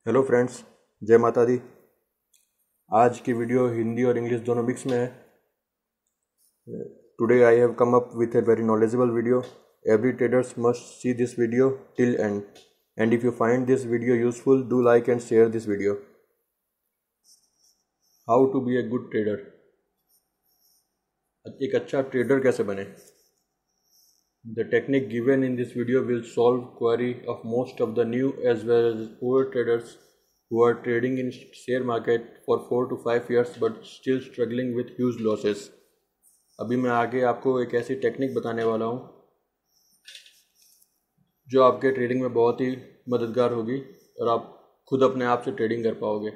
Hello friends, जय माता दी। आज की वीडियो हिंदी और इंग्लिश दोनों मिक्स में है। Today I have come up with a very knowledgeable video. Every traders must see this video till end if you find this video useful, do like and share this video. How to be a good trader, एक अच्छा trader कैसे बने। The technique given in this video will solve query of most of the new as well as old traders who are trading in share market for 4 to 5 years but still struggling with huge losses। अभी मैं आगे आपको एक ऐसी technique बताने वाला हूँ जो आपके ट्रेडिंग में बहुत ही मददगार होगी और आप खुद अपने आप से ट्रेडिंग कर पाओगे।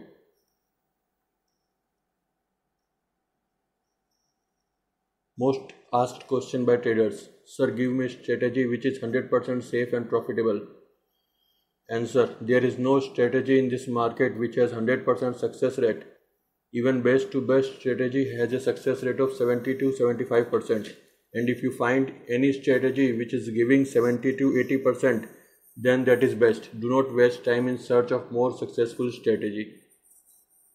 Most asked question by traders, sir give me strategy which is 100% safe and profitable. Answer: there is no strategy in this market which has 100% success rate. Even best to best strategy has a success rate of 70 to 75%. And if you find any strategy which is giving 70 to 80%, then that is best. Do not waste time in search of more successful strategy.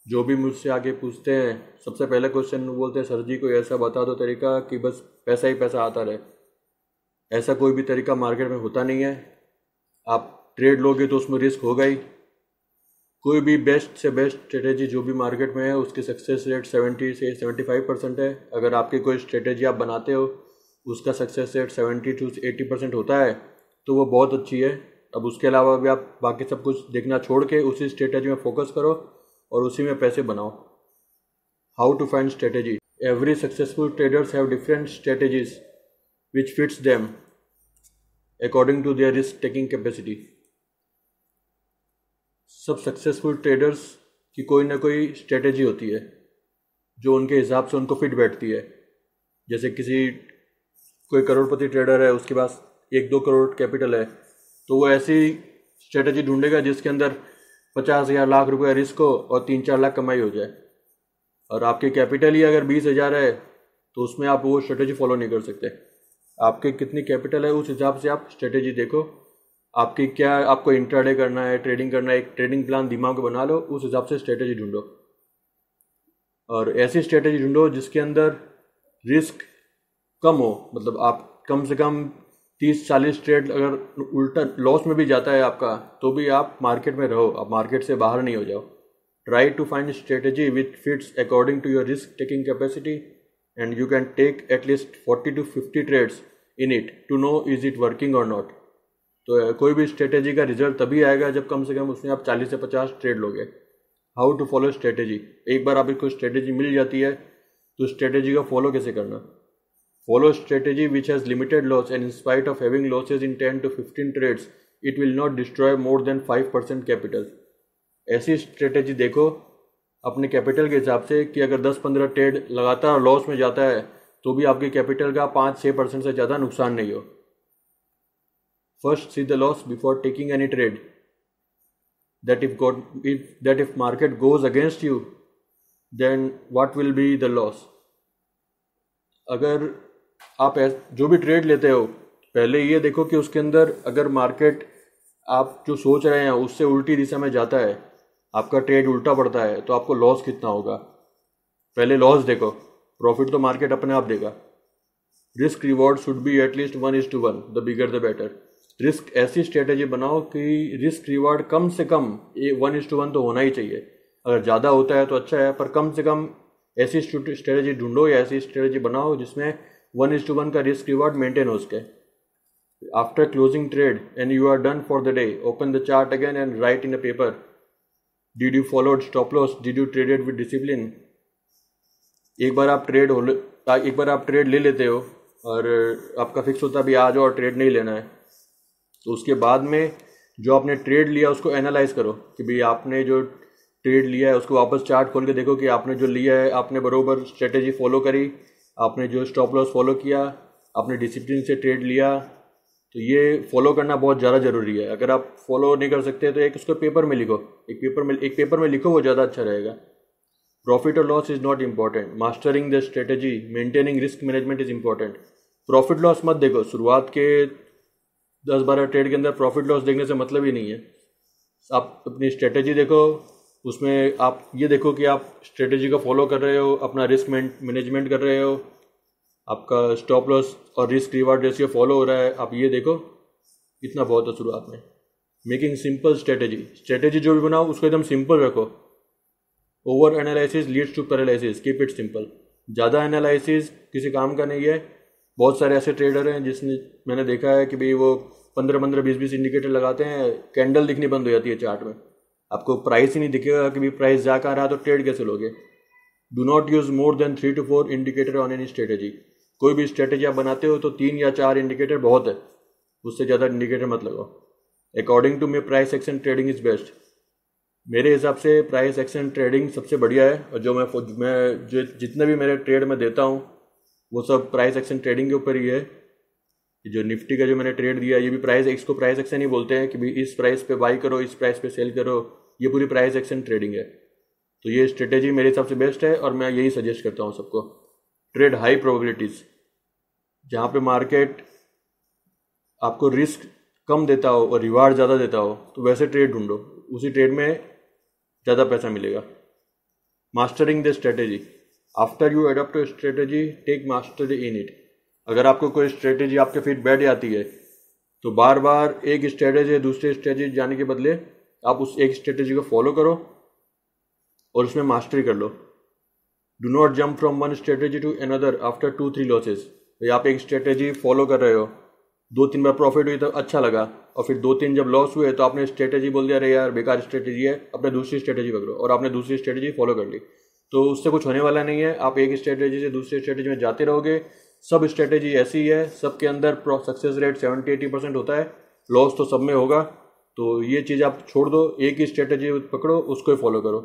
जो भी मुझसे आगे पूछते हैं, सबसे पहले question बोलते हैं, सर जी कोई ऐसा बता दो तरीका कि बस पैसा ही पैसा आता रहे। ऐसा कोई भी तरीका मार्केट में होता नहीं है। आप ट्रेड लोगे तो उसमें रिस्क होगा ही। कोई भी बेस्ट से बेस्ट स्ट्रेटेजी जो भी मार्केट में है उसकी सक्सेस रेट 70 से 75% है। अगर आपकी कोई स्ट्रेटेजी आप बनाते हो उसका सक्सेस रेट 70 to 80% होता है तो वो बहुत अच्छी है। अब उसके अलावा भी आप बाकी सब कुछ देखना छोड़ के उसी स्ट्रेटेजी में फोकस करो और उसी में पैसे बनाओ। How to find strategy, every successful traders have different strategies which fits them according to their risk taking capacity. सब सक्सेसफुल ट्रेडर्स की कोई ना कोई स्ट्रेटेजी होती है जो उनके हिसाब से उनको फिट बैठती है। जैसे कोई करोड़पति ट्रेडर है, उसके पास 1-2 करोड़ कैपिटल है, तो वो ऐसी स्ट्रेटेजी ढूंढेगा जिसके अंदर 50,000 लाख रुपए रिस्क हो और 3-4 लाख कमाई हो जाए। और आपकी कैपिटल ही अगर 20,000 है तो उसमें आप वो स्ट्रेटेजी फॉलो नहीं कर सकते। आपके कितनी कैपिटल है उस हिसाब से आप स्ट्रेटेजी देखो। आपकी क्या, आपको इंट्राडे करना है, ट्रेडिंग करना है, एक ट्रेडिंग प्लान दिमाग में बना लो, उस हिसाब से स्ट्रेटेजी ढूंढो। और ऐसी स्ट्रेटेजी ढूंढो जिसके अंदर रिस्क कम हो। मतलब आप कम से कम 30-40 ट्रेड अगर उल्टा लॉस में भी जाता है आपका तो भी आप मार्केट में रहो, आप मार्केट से बाहर नहीं हो जाओ। Try to find strategy which fits according to your risk taking capacity and you can take at least 40 to 50 trades in it to know is it working और नॉट। तो कोई भी स्ट्रेटेजी का रिजल्ट तभी आएगा जब कम से कम उसमें आप 40 से 50 ट्रेड लोगे। हाउ टू फॉलो स्ट्रेटेजी, एक बार आपको स्ट्रेटेजी मिल जाती है तो स्ट्रेटेजी का फॉलो कैसे करना। Follow strategy which has limited loss and in spite of having losses in 10 to 15 trades it will not destroy more than 5% capital. ऐसी स्ट्रेटेजी देखो अपने कैपिटल के हिसाब से कि अगर 10-15 ट्रेड लगातार लॉस में जाता है तो भी आपके कैपिटल का 5-6% से ज़्यादा नुकसान नहीं हो। First, see the loss before taking any trade. That if market goes against you, then what will be the loss? अगर आप जो भी ट्रेड लेते हो पहले ये देखो कि उसके अंदर अगर मार्केट आप जो सोच रहे हैं उससे उल्टी दिशा में जाता है, आपका ट्रेड उल्टा पड़ता है, तो आपको लॉस कितना होगा। पहले लॉस देखो, प्रॉफिट तो मार्केट अपने आप देगा। Risk reward should be at least 1:1, the bigger the better. Risk ऐसी स्ट्रेटेजी बनाओ कि रिस्क रिवार्ड कम से कम 1:1 तो होना ही चाहिए। अगर ज़्यादा होता है तो अच्छा है, पर कम से कम ऐसी स्ट्रेटेजी ढूंढो या ऐसी स्ट्रेटेजी बनाओ जिसमें 1:1 का रिस्क रिवार्ड मेंटेन हो सके। After closing trade and you are done for the day, open the chart again and write in a paper, did you followed stop loss, did you traded with discipline. एक बार आप trade ले लेते हो और आपका फिक्स होता है अभी आज और ट्रेड नहीं लेना है, तो उसके बाद में जो आपने ट्रेड लिया उसको एनालाइज करो कि भाई आपने जो ट्रेड लिया है उसको वापस चार्ट खोल के देखो कि आपने जो लिया है आपने बरोबर स्ट्रेटेजी फॉलो करी, आपने जो स्टॉप लॉस फॉलो किया, आपने डिसिप्लिन से ट्रेड लिया। तो ये फॉलो करना बहुत ज़्यादा ज़रूरी है। अगर आप फॉलो नहीं कर सकते तो एक उसको पेपर में लिखो, एक पेपर में लिखो, वो ज़्यादा अच्छा रहेगा। प्रॉफिट और loss is not important, mastering the strategy, maintaining risk management is important. Profit loss मत देखो, शुरुआत के 10-12 ट्रेड के अंदर प्रॉफिट लॉस देखने से मतलब ही नहीं है। आप अपनी स्ट्रेटेजी देखो, उसमें आप ये देखो कि आप स्ट्रेटेजी को फॉलो कर रहे हो, अपना रिस्क मैनेजमेंट कर रहे हो, आपका स्टॉप लॉस और रिस्क रिवार्ड रेशियो फॉलो हो रहा है, आप ये देखो, इतना बहुत है शुरुआत में। मेकिंग सिंपल स्ट्रेटेजी जो भी बनाओ उसको एकदम सिंपल रखो। Over analysis leads to paralysis, keep it simple. ज़्यादा एनालिसिस किसी काम का नहीं है। बहुत सारे ऐसे ट्रेडर हैं जिसने मैंने देखा है कि भाई वो 15-15, 20-20 इंडिकेटर लगाते हैं, कैंडल दिखनी बंद हो जाती है चार्ट में, आपको प्राइस ही नहीं दिखेगा कि भाई प्राइस जा कहाँ रहा, तो ट्रेड कैसे लोगे। Do not use more than 3 to 4 indicator on any strategy. कोई भी स्ट्रेटेजी आप बनाते हो तो 3 या 4 इंडिकेटर बहुत है, उससे ज़्यादा इंडिकेटर मत लगाओ। According to me price action trading is best. मेरे हिसाब से प्राइस एक्शन ट्रेडिंग सबसे बढ़िया है, और जो मैं जो जितने भी मेरे ट्रेड में देता हूँ वो सब प्राइस एक्शन ट्रेडिंग के ऊपर ही है। जो निफ्टी का जो मैंने ट्रेड दिया ये भी इसको प्राइस एक्शन ही बोलते हैं कि भाई इस प्राइस पे बाई करो, इस प्राइस पे सेल करो, ये पूरी प्राइस एक्शन ट्रेडिंग है। तो ये स्ट्रेटेजी मेरे हिसाब से बेस्ट है और मैं यही सजेस्ट करता हूँ सबको। ट्रेड हाई प्रोबेबिलिटीज़, जहाँ पे मार्केट आपको रिस्क कम देता हो और रिवार्ड ज़्यादा देता हो तो वैसे ट्रेड ढूंढो, उसी ट्रेड में ज़्यादा पैसा मिलेगा। Mastering the strategy, after you adopt a strategy take mastery in it. अगर आपको कोई स्ट्रेटेजी आपके फिट बैठ जाती है तो बार बार एक स्ट्रेटेजी दूसरे स्ट्रेटेजी जाने के बदले आप उस एक स्ट्रेटेजी को फॉलो करो और उसमें मास्टरी कर लो। Do not jump from one strategy to another after 2-3 losses. आप एक स्ट्रेटेजी फॉलो कर रहे हो, 2-3 बार प्रॉफिट हुई तो अच्छा लगा, और फिर 2-3 जब लॉस हुए तो आपने स्ट्रेटेजी बोल दिया अरे यार बेकार स्ट्रेटेजी है, अपने दूसरी स्ट्रेटेजी पकड़ो, और आपने दूसरी स्ट्रेटेजी फॉलो कर ली। तो उससे कुछ होने वाला नहीं है। आप एक स्ट्रेटेजी से दूसरी स्ट्रेटेजी में जाते रहोगे। सब स्ट्रेटेजी ऐसी है, सबके अंदर सक्सेस रेट 70-80% होता है, लॉस तो सब में होगा। तो ये चीज़ आप छोड़ दो, एक ही स्ट्रेटेजी पकड़ो, उसको ही फॉलो करो।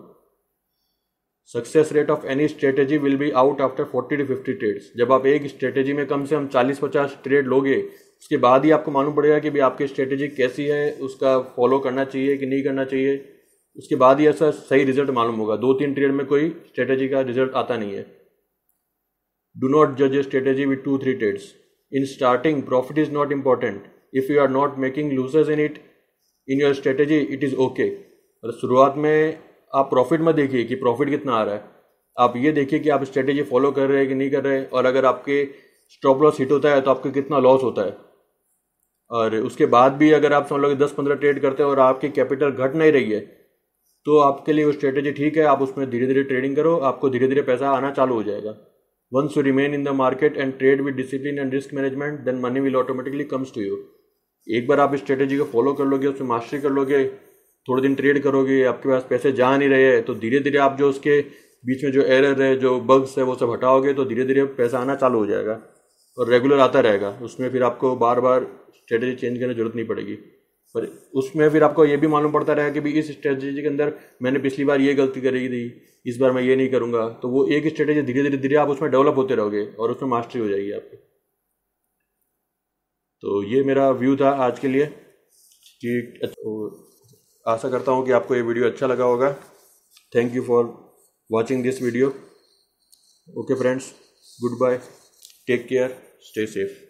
Success rate of any strategy will be out after 40 to 50 trades. जब आप एक स्ट्रेटेजी में कम से कम 40-50 ट्रेड लोगे उसके बाद ही आपको मालूम पड़ेगा कि भाई आपकी स्ट्रेटेजी कैसी है, उसका फॉलो करना चाहिए कि नहीं करना चाहिए। उसके बाद ही ऐसा सही रिजल्ट मालूम होगा। 2-3 ट्रेड में कोई स्ट्रेटेजी का रिजल्ट आता नहीं है। डू नॉट जज a strategy with 2-3 trades. In starting profit is not important, if you are not making losers in it in your strategy it is okay. और शुरुआत में आप प्रॉफिट मत देखिए कि प्रॉफिट कितना आ रहा है, आप ये देखिए कि आप स्ट्रेटेजी फॉलो कर रहे हैं कि नहीं कर रहे हैं, और अगर आपके स्टॉप लॉस हिट होता है तो आपको कितना लॉस होता है। और उसके बाद भी अगर आप समझ लो कि 10-15 ट्रेड करते हैं और आपकी कैपिटल घट नहीं रही है तो आपके लिए वो स्ट्रेटेजी ठीक है, आप उसमें धीरे धीरे ट्रेडिंग करो, आपको धीरे धीरे पैसा आना चालू हो जाएगा। Once you remain in the market and trade with discipline and risk management then money will automatically comes to you. एक बार आप स्ट्रेटेजी को फॉलो कर लोगे, उसमें मास्टरी कर लोगे, थोड़े दिन ट्रेड करोगे, आपके पास पैसे जा नहीं रहे हैं तो धीरे धीरे आप जो उसके बीच में जो एरर है, जो बग्स है, वो सब हटाओगे तो धीरे धीरे पैसा आना चालू हो जाएगा और रेगुलर आता रहेगा। उसमें फिर आपको बार बार स्ट्रेटेजी चेंज करने की जरूरत नहीं पड़ेगी। पर उसमें फिर आपको ये भी मालूम पड़ता रहेगा कि भाई इस स्ट्रेटेजी के अंदर मैंने पिछली बार ये गलती करी थी, इस बार मैं ये नहीं करूँगा। तो वो एक स्ट्रेटेजी धीरे धीरे आप उसमें डेवलप होते रहोगे और उसमें मास्टरी हो जाएगी आपकी। तो ये मेरा व्यू था आज के लिए कि आशा करता हूँ कि आपको ये वीडियो अच्छा लगा होगा। Thank you for watching this video. Okay friends, goodbye, take care, stay safe.